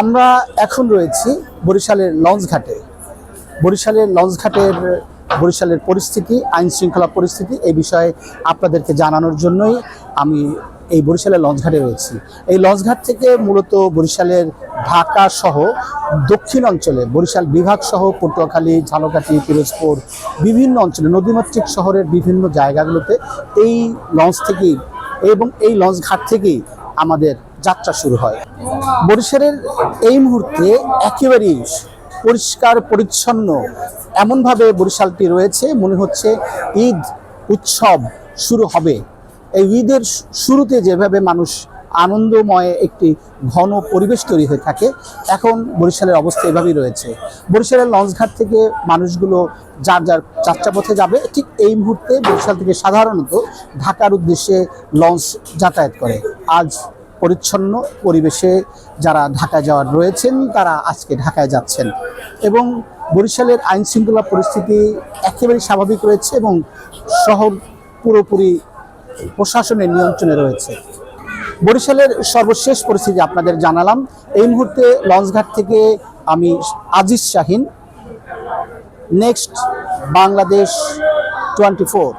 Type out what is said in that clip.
আমরা এখন রয়েছি বরিশালের লঞ্চঘাটে। বরিশালের পরিস্থিতি, আইন শৃঙ্খলা পরিস্থিতি এই বিষয়ে আপনাদেরকে জানানোর জন্যই আমি এই বরিশালের লঞ্চঘাটে রয়েছি। এই লঞ্চঘাট থেকে মূলত বরিশালের ঢাকা সহ দক্ষিণ অঞ্চলে, বরিশাল বিভাগ সহ পটুয়াখালী, ঝালকাঠি, পিরোজপুর বিভিন্ন অঞ্চলে, নদীমাতৃক শহরের বিভিন্ন জায়গাগুলোতে এই লঞ্চ থেকেই এবং এই লঞ্চঘাট থেকেই আমাদের যাত্রা শুরু হয়। বরিশালের এই মুহূর্তে একেবারেই পরিষ্কার পরিচ্ছন্ন এমনভাবে বরিশালটি রয়েছে, মনে হচ্ছে ঈদ উৎসব শুরু হবে। এই ঈদের শুরুতে যেভাবে মানুষ আনন্দময় একটি ঘন পরিবেশ তৈরি হয়ে থাকে, এখন বরিশালের অবস্থা এভাবেই রয়েছে। বরিশালের লঞ্চঘাট থেকে মানুষগুলো যার যার যাত্রাপথে যাবে। ঠিক এই মুহূর্তে বরিশাল থেকে সাধারণত ঢাকার উদ্দেশ্যে লঞ্চ যাতায়াত করে। আজ পরিচ্ছন্ন পরিবেশে যারা ঢাকায় যাওয়ার রয়েছেন তারা আজকে ঢাকায় যাচ্ছেন এবং বরিশালের আইন শৃঙ্খলা পরিস্থিতি একেবারেই স্বাভাবিক রয়েছে এবং শহর পুরোপুরি প্রশাসনের নিয়ন্ত্রণে রয়েছে। বরিশালের সর্বশেষ পরিস্থিতি আপনাদের জানালাম। এই মুহূর্তে লঞ্চঘাট থেকে আমি আজিজ শাহিন, নেক্সট বাংলাদেশ 24।